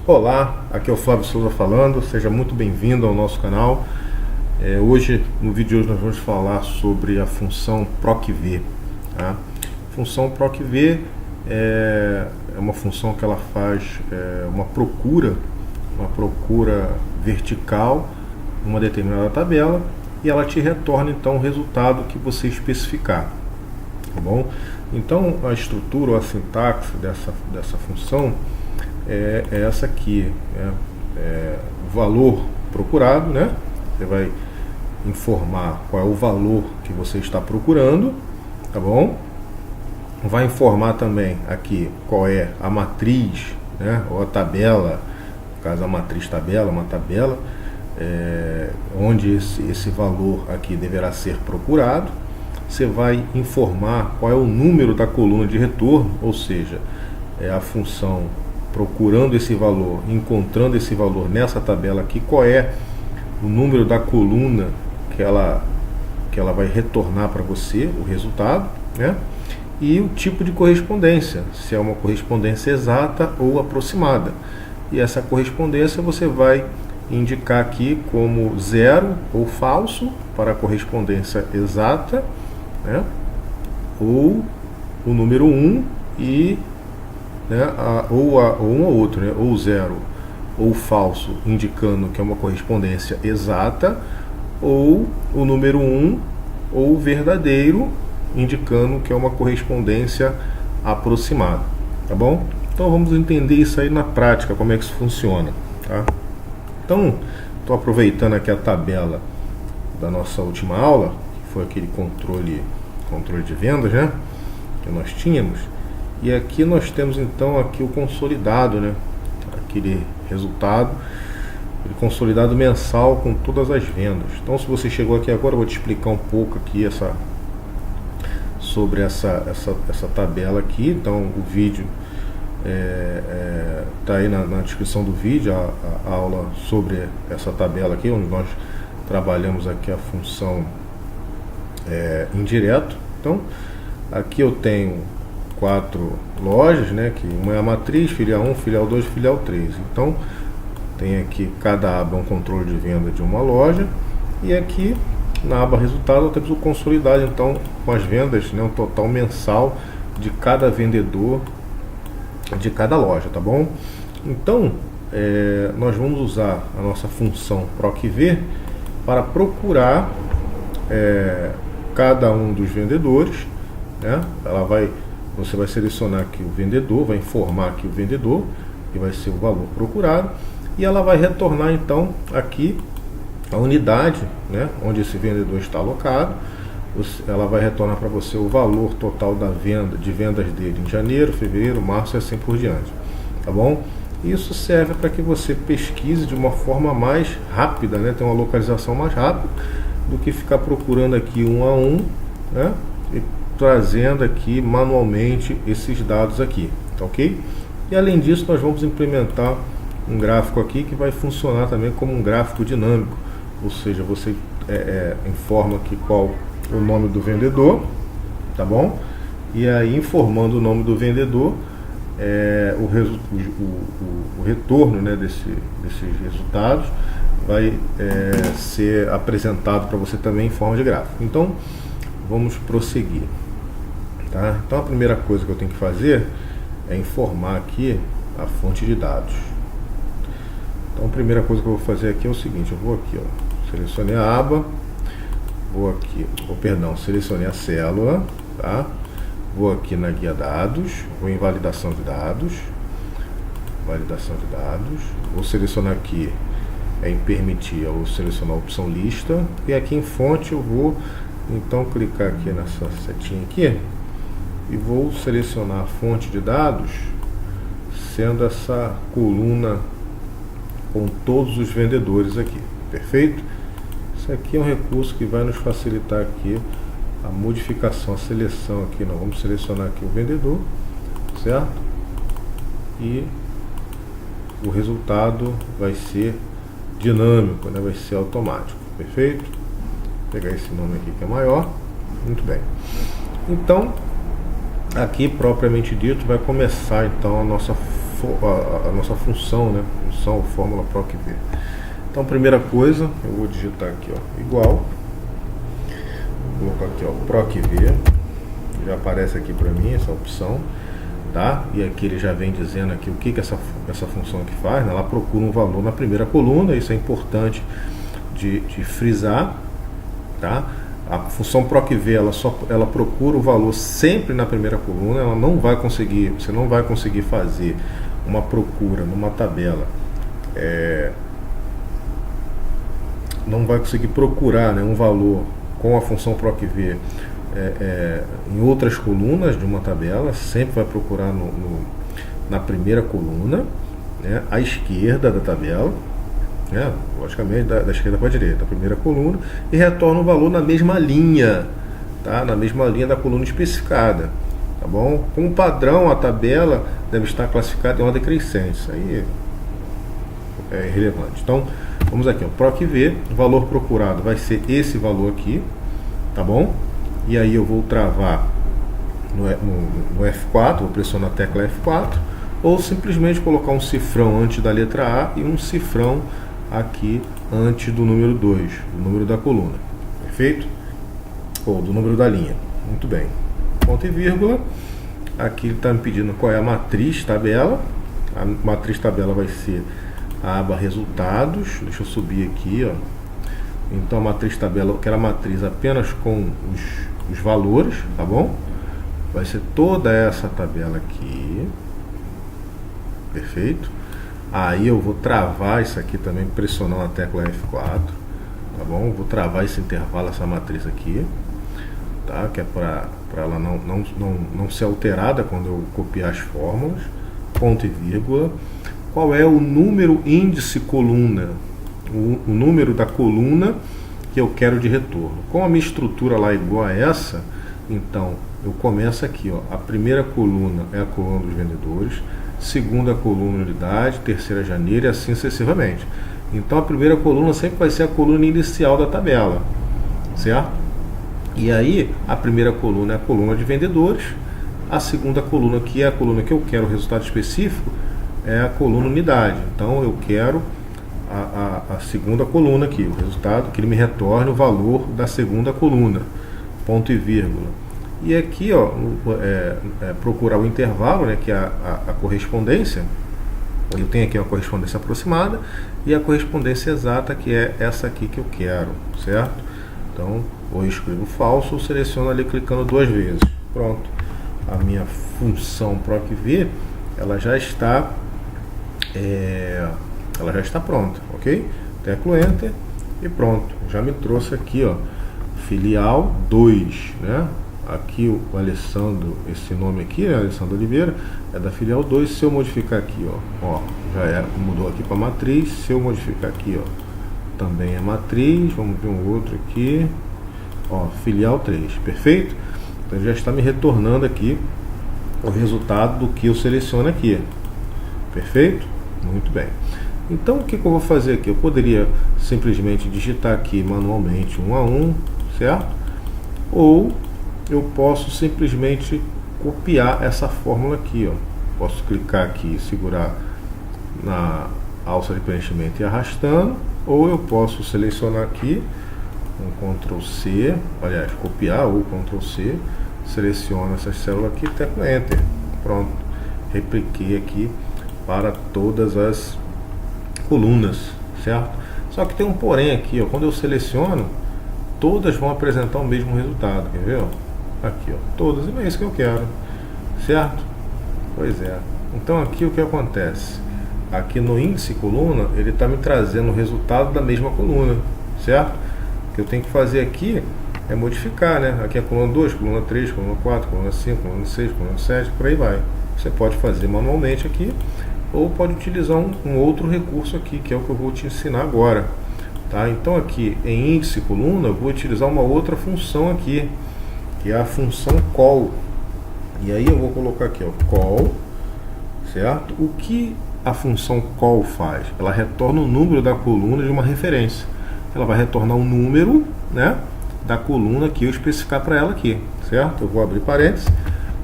Olá, aqui é o Flávio Souza falando, seja muito bem-vindo ao nosso canal. Hoje, no vídeo de hoje, nós vamos falar sobre a função PROC-V. Tá? A função PROC-V é uma função que ela faz uma procura vertical numa determinada tabela e ela te retorna então o resultado que você especificar. Tá bom? Então, a estrutura ou a sintaxe dessa função é essa aqui, o valor procurado, né? Você vai informar qual é o valor que você está procurando, tá bom? Vai informar também aqui qual é a matriz, né? Ou a tabela, no caso a matriz tabela, uma tabela, onde esse valor aqui deverá ser procurado. Você vai informar qual é o número da coluna de retorno, ou seja, a função procurando esse valor, encontrando esse valor nessa tabela aqui, qual é o número da coluna que ela vai retornar para você, o resultado, né? E o tipo de correspondência, se é uma correspondência exata ou aproximada. E essa correspondência você vai indicar aqui como zero ou falso para a correspondência exata, né? Ou o número 1 e ou um ou outro, né? Ou zero ou falso, indicando que é uma correspondência exata, ou o número 1 ou verdadeiro, indicando que é uma correspondência aproximada, tá bom? Então vamos entender isso aí na prática, como é que isso funciona, tá? Então, estou aproveitando aqui a tabela da nossa última aula, que foi aquele controle de vendas, né? Que nós tínhamos. E aqui nós temos então aqui o consolidado, né? Aquele resultado, aquele consolidado mensal com todas as vendas. Então, se você chegou aqui agora, eu vou te explicar um pouco aqui sobre essa tabela aqui. Então, o vídeo está aí na descrição do vídeo, a aula sobre essa tabela aqui, onde nós trabalhamos aqui a função indireto. Então, aqui eu tenho 4 lojas, né? Que uma é a matriz, filial 1, filial 2, filial 3. Então, tem aqui cada aba um controle de venda de uma loja. E aqui na aba resultado temos o consolidado, então, com as vendas, né? O total mensal de cada vendedor de cada loja, tá bom? Então, nós vamos usar a nossa função PROC-V para procurar cada um dos vendedores, né? Você vai selecionar aqui o vendedor, vai informar aqui o vendedor, que vai ser o valor procurado, e ela vai retornar então aqui a unidade, né, onde esse vendedor está alocado. Ela vai retornar para você o valor total de vendas dele em janeiro, fevereiro, março e assim por diante, tá bom? Isso serve para que você pesquise de uma forma mais rápida, né, ter uma localização mais rápida do que ficar procurando aqui um a um, né, e trazendo aqui manualmente esses dados aqui, tá ok? E além disso, nós vamos implementar um gráfico aqui que vai funcionar também como um gráfico dinâmico, ou seja, você informa aqui qual o nome do vendedor, tá bom? E aí, informando o nome do vendedor, o retorno, né, desses resultados vai ser apresentado para você também em forma de gráfico. Então, vamos prosseguir. Tá? Então, a primeira coisa que eu tenho que fazer é informar aqui a fonte de dados. Então, a primeira coisa que eu vou fazer aqui é o seguinte: eu vou aqui, selecionei a aba, selecionei a célula, tá? Vou aqui na guia dados, vou em validação de dados, vou selecionar aqui em permitir, eu vou selecionar a opção lista, e aqui em fonte eu vou então clicar aqui nessa setinha aqui e vou selecionar a fonte de dados, sendo essa coluna com todos os vendedores aqui, perfeito? Isso aqui é um recurso que vai nos facilitar aqui a modificação, a seleção aqui. Nós vamos selecionar aqui o vendedor, certo? E o resultado vai ser dinâmico, né? Vai ser automático, perfeito? Vou pegar esse nome aqui que é maior, muito bem. Então, aqui propriamente dito vai começar então a nossa a nossa função, né? Função, fórmula PROC-V. Então, primeira coisa, eu vou digitar aqui, ó, igual, vou colocar aqui, ó, PROC-V, já aparece aqui para mim essa opção, tá? E aqui ele já vem dizendo aqui o que essa função aqui faz, né? Ela procura um valor na primeira coluna, isso é importante de frisar, tá? A função PROC-V, ela procura o valor sempre na primeira coluna, ela não vai conseguir, você não vai conseguir fazer uma procura numa tabela, não vai conseguir procurar, né, um valor com a função PROC-V em outras colunas de uma tabela, sempre vai procurar na primeira coluna, né, à esquerda da tabela, né, logicamente da esquerda para a direita, a primeira coluna, e retorna o valor na mesma linha, tá? Na mesma linha da coluna especificada, tá bom? Como padrão, a tabela deve estar classificada em ordem crescente, isso aí é irrelevante. Então, vamos aqui, ó, PROC-V, o valor procurado vai ser esse valor aqui, tá bom? E aí eu vou travar no F4, vou pressionar a tecla F4, ou simplesmente colocar um cifrão antes da letra A e um cifrão aqui antes do número 2, do número da coluna, perfeito? Ou do número da linha, muito bem. Ponto e vírgula, aqui ele está me pedindo qual é a matriz tabela, a matriz tabela vai ser a aba resultados, deixa eu subir aqui, ó. Então a matriz tabela, eu quero a matriz apenas com os valores, tá bom? Vai ser toda essa tabela aqui, perfeito? Aí eu vou travar isso aqui também, pressionando a tecla F4, tá bom? Vou travar esse intervalo, essa matriz aqui, tá? Que é para ela não ser alterada quando eu copiar as fórmulas. Ponto e vírgula. Qual é o número índice coluna? O número da coluna que eu quero de retorno. Com a minha estrutura lá igual a essa, então eu começo aqui, ó. A primeira coluna é a coluna dos vendedores, segunda coluna unidade, terceira janeiro e assim sucessivamente. Então a primeira coluna sempre vai ser a coluna inicial da tabela, certo? E aí a primeira coluna é a coluna de vendedores, a segunda coluna, que é a coluna que eu quero o resultado específico, é a coluna unidade. Então eu quero a segunda coluna aqui, o resultado que ele me retorne o valor da segunda coluna, ponto e vírgula. E aqui, ó, procurar o intervalo, né, que é a correspondência. Eu tenho aqui uma correspondência aproximada e a correspondência exata, que é essa aqui que eu quero, certo? Então, ou eu escrevo falso ou seleciono ali clicando 2 vezes. Pronto. A minha função PROC-V, ela já está pronta, ok? Teclo Enter e pronto. Já me trouxe aqui, ó, filial 2, né? Aqui o Alessandro, esse nome aqui, né, Alessandro Oliveira, é da filial 2. Se eu modificar aqui, ó, já mudou aqui para matriz. Se eu modificar aqui, ó, também é matriz. Vamos ver um outro aqui, ó, filial 3, perfeito? Então já está me retornando aqui o resultado do que eu seleciono aqui, perfeito? Muito bem. Então o que eu vou fazer aqui? Eu poderia simplesmente digitar aqui manualmente 1 a 1, certo? Ou eu posso simplesmente copiar essa fórmula aqui, ó. Posso clicar aqui e segurar na alça de preenchimento e arrastando, ou eu posso selecionar aqui um Ctrl C, aliás, copiar ou Ctrl C, seleciono essa célula aqui, tecla Enter, pronto, repliquei aqui para todas as colunas, certo? Só que tem um porém aqui, ó, quando eu seleciono, todas vão apresentar o mesmo resultado, quer ver? Ó? Aqui, ó, todas, e não é isso que eu quero, certo? Pois é. Então aqui o que acontece? Aqui no índice coluna, ele está me trazendo o resultado da mesma coluna, certo? O que eu tenho que fazer aqui é modificar, né? Aqui é a coluna 2, coluna 3, coluna 4, coluna 5, coluna 6, coluna 7, por aí vai. Você pode fazer manualmente aqui, ou pode utilizar um outro recurso aqui, que é o que eu vou te ensinar agora, tá? Então aqui em índice coluna, eu vou utilizar uma outra função aqui, que é a função call. E aí eu vou colocar aqui, ó, call, certo? O que a função call faz? Ela retorna o número da coluna de uma referência. Ela vai retornar o número, né, da coluna que eu especificar para ela aqui, certo? Eu vou abrir parênteses.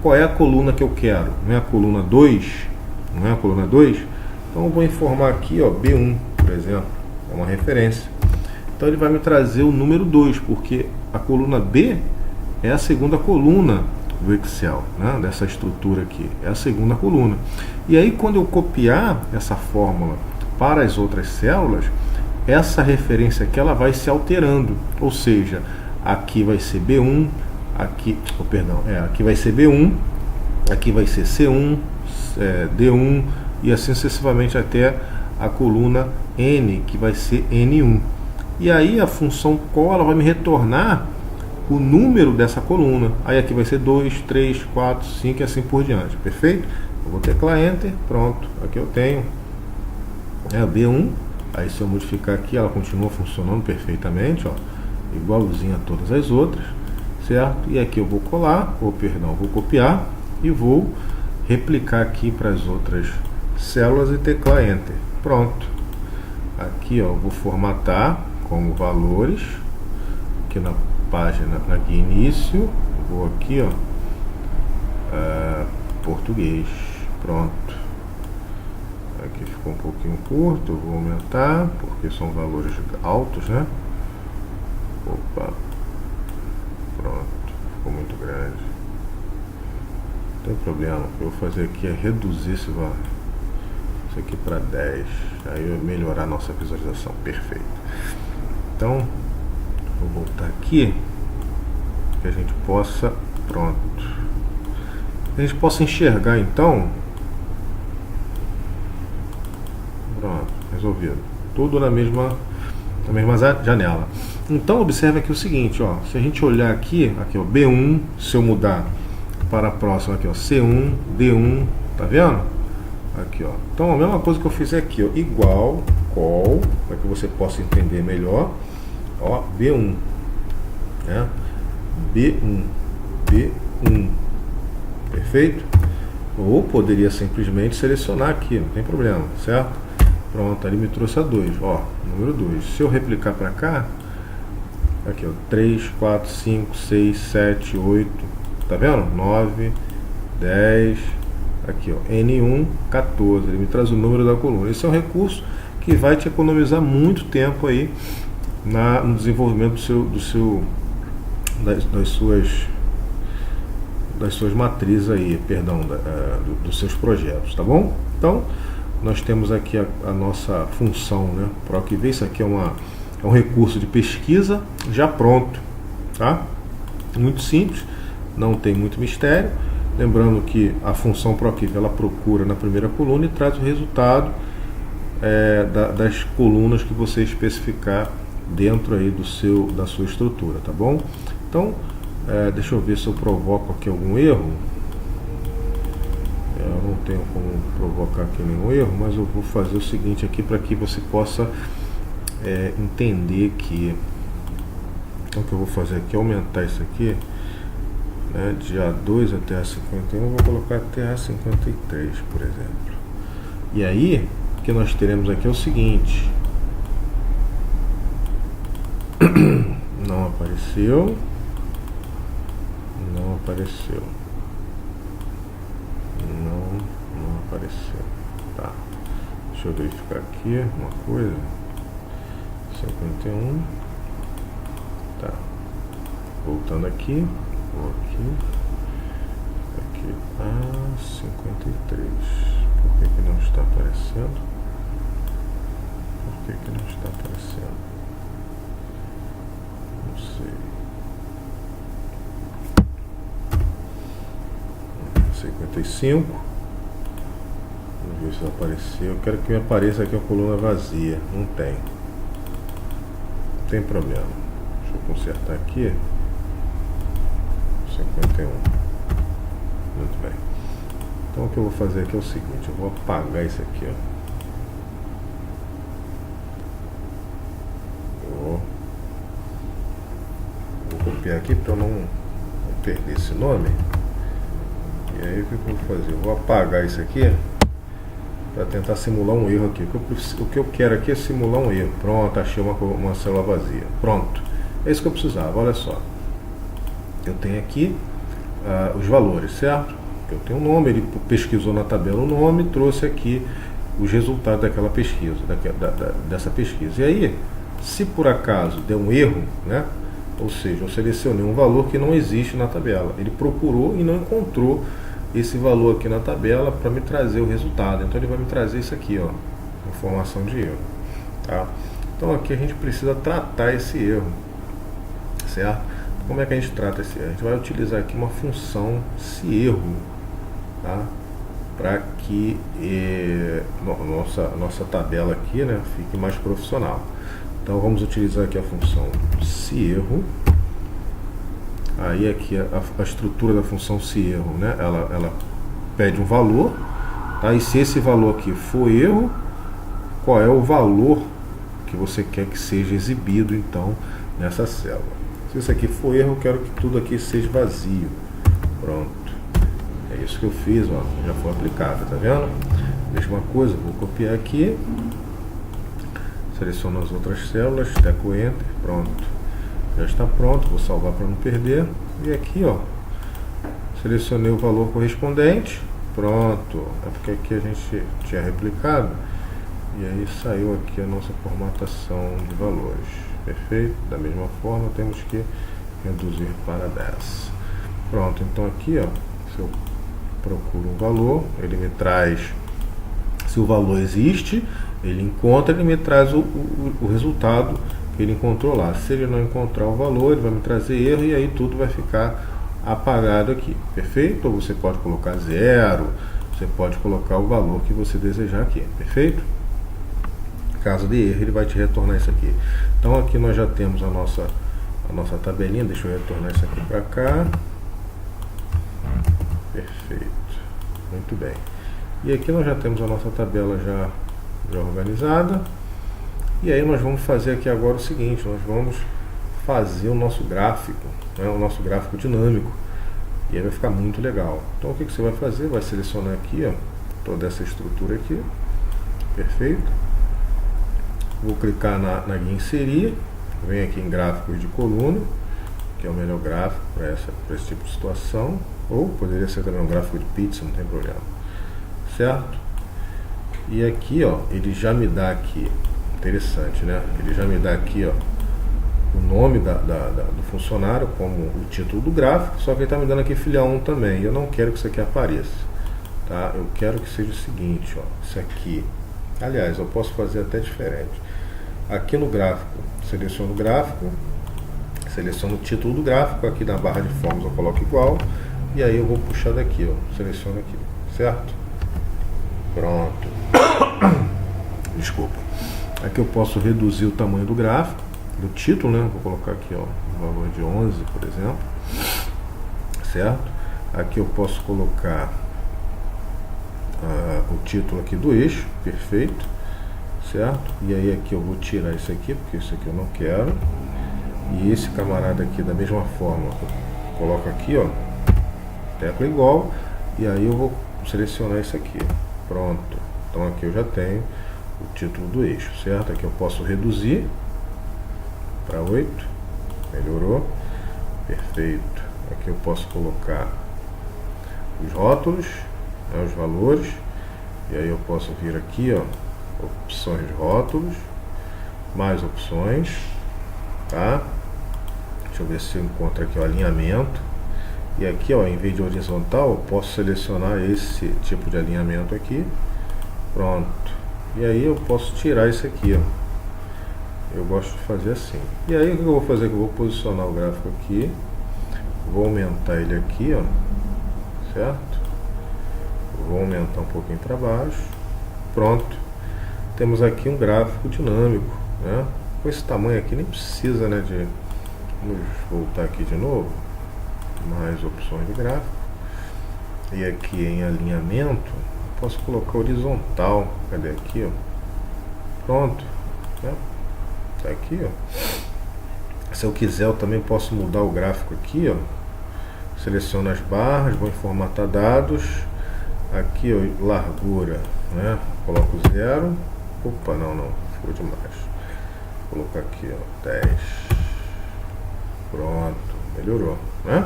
Qual é a coluna que eu quero? Não é a coluna 2? não é a coluna 2? Então eu vou informar aqui, ó, B1, por exemplo, é uma referência. Então ele vai me trazer o número 2, porque a coluna B é a segunda coluna do Excel, né, dessa estrutura aqui, é a segunda coluna. E aí quando eu copiar essa fórmula para as outras células, essa referência aqui ela vai se alterando, ou seja, aqui vai ser B1, aqui, aqui vai ser B1, aqui vai ser C1, D1 e assim sucessivamente até a coluna N, que vai ser N1. E aí a função call ela vai me retornar o número dessa coluna. Aí aqui vai ser 2, 3, 4, 5 e assim por diante. Perfeito? Eu vou teclar Enter, pronto. Aqui eu tenho a B1. Aí se eu modificar aqui, ela continua funcionando perfeitamente, ó, igualzinha a todas as outras, certo? E aqui eu vou colar, vou copiar e vou replicar aqui para as outras células e teclar Enter. Pronto. Aqui, ó, vou formatar como valores, aqui na página, aqui início, vou aqui, ó, português, pronto. Aqui ficou um pouquinho curto, vou aumentar, porque são valores altos, né? Opa, pronto, ficou muito grande. Não tem problema, o que eu vou fazer aqui é reduzir esse valor, isso aqui para 10, aí eu melhorar a nossa visualização, perfeito. Então, vou voltar aqui, que a gente possa, pronto, a gente possa enxergar então, pronto, resolvido, tudo na mesma janela. Então observe aqui o seguinte, ó, se a gente olhar aqui, ó, B1, se eu mudar para a próxima aqui, ó, C1, D1, tá vendo? Aqui, ó. Então a mesma coisa que eu fiz aqui, ó, igual, call, para que você possa entender melhor, ó, B1, né? B1, perfeito? Ou poderia simplesmente selecionar aqui, não tem problema, certo? Pronto, ele me trouxe a 2, ó, número 2. Se eu replicar para cá, aqui, ó, 3, 4, 5, 6, 7, 8, tá vendo? 9, 10, aqui, ó, N1, 14, ele me traz o número da coluna. Esse é um recurso que vai te economizar muito tempo aí no desenvolvimento das suas matrizes aí, perdão, dos seus projetos, tá bom? Então, nós temos aqui a nossa função, né, PROC-V. Isso aqui é um recurso de pesquisa já pronto, tá? Muito simples, não tem muito mistério. Lembrando que a função PROC-V ela procura na primeira coluna e traz o resultado das colunas que você especificar dentro aí da sua estrutura, tá bom? Então, deixa eu ver se eu provoco aqui algum erro. Eu não tenho como provocar aqui nenhum erro, mas eu vou fazer o seguinte aqui para que você possa entender que então, o que eu vou fazer aqui é aumentar isso aqui, né, de A2 até A51, eu vou colocar até A53, por exemplo. E aí, o que nós teremos aqui é o seguinte, não apareceu, não apareceu. Não apareceu. Tá. Deixa eu verificar aqui uma coisa. 51. Tá. Voltando aqui. Vou aqui. Aqui. 53. Por que não está aparecendo? Por que não está aparecendo? Não sei. 55. Vamos ver se apareceu. Eu quero que me apareça aqui a coluna vazia. Não tem. Não tem problema. Deixa eu consertar aqui. 51. Muito bem. Então o que eu vou fazer aqui é o seguinte. Eu vou apagar isso aqui, ó. Vou copiar aqui para eu não perder esse nome. E aí o que eu vou fazer? Eu vou apagar isso aqui para tentar simular um erro aqui. O que eu quero aqui é simular um erro. Pronto, achei uma célula vazia. Pronto, é isso que eu precisava. Olha só, eu tenho aqui os valores, certo? Eu tenho um nome, ele pesquisou na tabela o nome e trouxe aqui os resultados daquela pesquisa, dessa pesquisa. E aí, se por acaso der um erro, né? Ou seja, eu selecionei um valor que não existe na tabela. Ele procurou e não encontrou esse valor aqui na tabela para me trazer o resultado. Então ele vai me trazer isso aqui, ó, informação de erro. Tá? Então aqui a gente precisa tratar esse erro, certo? Como é que a gente trata esse erro? A gente vai utilizar aqui uma função se erro, tá? Para que nossa tabela aqui, né, fique mais profissional. Então vamos utilizar aqui a função se erro. Aí aqui a estrutura da função se erro, né, ela pede um valor, tá? E se esse valor aqui for erro, qual é o valor que você quer que seja exibido então nessa célula? Se isso aqui for erro, eu quero que tudo aqui seja vazio. Pronto. É isso que eu fiz, ó, já foi aplicado, tá vendo? Mesma coisa, vou copiar aqui, seleciono as outras células, teco Enter, pronto. Já está pronto, vou salvar para não perder. E aqui, ó, selecionei o valor correspondente, pronto. É porque aqui a gente tinha replicado e aí saiu aqui a nossa formatação de valores. Perfeito? Da mesma forma, temos que reduzir para 10. Pronto, então aqui, ó, se eu procuro um valor, ele me traz, se o valor existe, ele encontra, ele me traz o resultado que ele encontrou lá. Se ele não encontrar o valor, ele vai me trazer erro e aí tudo vai ficar apagado aqui. Perfeito? Ou você pode colocar 0, você pode colocar o valor que você desejar aqui. Perfeito? Caso de erro, ele vai te retornar isso aqui. Então aqui nós já temos a nossa tabelinha. Deixa eu retornar isso aqui para cá. Perfeito, muito bem. E aqui nós já temos a nossa tabela já organizada. E aí nós vamos fazer aqui agora o seguinte, nós vamos fazer o nosso gráfico, né, o nosso gráfico dinâmico. E aí vai ficar muito legal. Então o que você vai fazer? Vai selecionar aqui, ó, toda essa estrutura aqui. Perfeito. Vou clicar na guia inserir. Vem aqui em gráficos de coluna, que é o melhor gráfico para esse tipo de situação. Ou poderia ser também um gráfico de pizza, não tem problema. Certo? E aqui, ó, ele já me dá aqui, interessante, né? Ele já me dá aqui, ó, o nome do funcionário como o título do gráfico, só que ele está me dando aqui filial 1 também. E eu não quero que isso aqui apareça, tá? Eu quero que seja o seguinte, ó, isso aqui. Aliás, eu posso fazer até diferente. Aqui no gráfico, seleciono o gráfico, seleciono o título do gráfico, aqui na barra de formas eu coloco igual. E aí eu vou puxar daqui, ó, seleciono aqui, certo? Pronto. Desculpa. Aqui eu posso reduzir o tamanho do gráfico, do título, né? Vou colocar aqui, ó, um valor de 11, por exemplo. Certo? Aqui eu posso colocar o título aqui do eixo, perfeito. Certo? E aí aqui eu vou tirar isso aqui, porque isso aqui eu não quero. E esse camarada aqui, da mesma forma, eu coloco aqui, ó, tecla igual, e aí eu vou selecionar isso aqui. Pronto. Então aqui eu já tenho o título do eixo, certo? Aqui eu posso reduzir para 8. Melhorou. Perfeito. Aqui eu posso colocar os rótulos, né, os valores. E aí eu posso vir aqui, ó, opções de rótulos, mais opções, tá? Deixa eu ver se eu encontro aqui o alinhamento. E aqui, ó, em vez de horizontal, eu posso selecionar esse tipo de alinhamento aqui. Pronto. E aí eu posso tirar isso aqui, ó. Eu gosto de fazer assim. E aí o que eu vou fazer? Eu vou posicionar o gráfico aqui. Vou aumentar ele aqui, ó. Certo? Vou aumentar um pouquinho para baixo. Pronto. Temos aqui um gráfico dinâmico, né? Com esse tamanho aqui nem precisa, né, de... Vamos voltar aqui de novo. Mais opções de gráfico. E aqui em alinhamento, posso colocar horizontal. Cadê aqui, ó? Pronto, né? Tá aqui, ó. Se eu quiser, eu também posso mudar o gráfico aqui, ó. Seleciono as barras, vou em formatar dados. Aqui, ó, largura, né? Coloco 0. Opa, não, foi demais. Vou colocar aqui, ó, 10. Pronto, melhorou, né?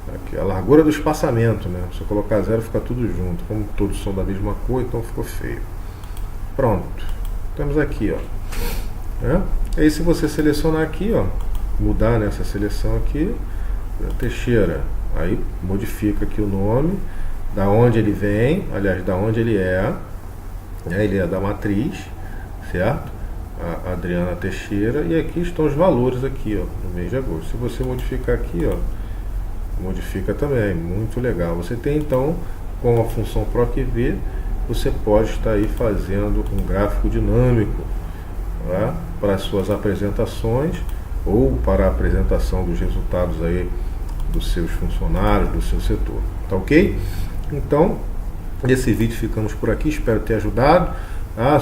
Aqui, a largura do espaçamento, né? Se eu colocar 0 fica tudo junto. Como todos são da mesma cor, então ficou feio. Pronto. Temos aqui, ó. Né? E aí se você selecionar aqui, ó, mudar nessa seleção aqui, Teixeira, aí modifica aqui o nome, da onde ele vem, aliás, da onde ele é, né? Ele é da matriz, certo? A Adriana Teixeira, e aqui estão os valores aqui, ó, no mês de agosto. Se você modificar aqui, ó, modifica também, muito legal. Você tem então, com a função PROQV, você pode estar aí fazendo um gráfico dinâmico, tá? Para as suas apresentações ou para a apresentação dos resultados aí dos seus funcionários, do seu setor, tá ok? Então, nesse vídeo ficamos por aqui, espero ter ajudado.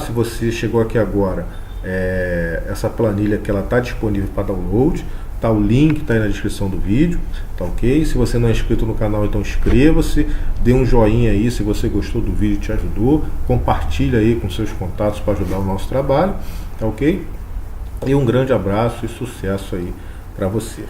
Se você chegou aqui agora, essa planilha que ela está disponível para download, tá, o link está aí na descrição do vídeo, tá ok? Se você não é inscrito no canal, então inscreva-se, dê um joinha aí se você gostou do vídeo e te ajudou, compartilha aí com seus contatos para ajudar o nosso trabalho, tá ok? E um grande abraço e sucesso aí para você.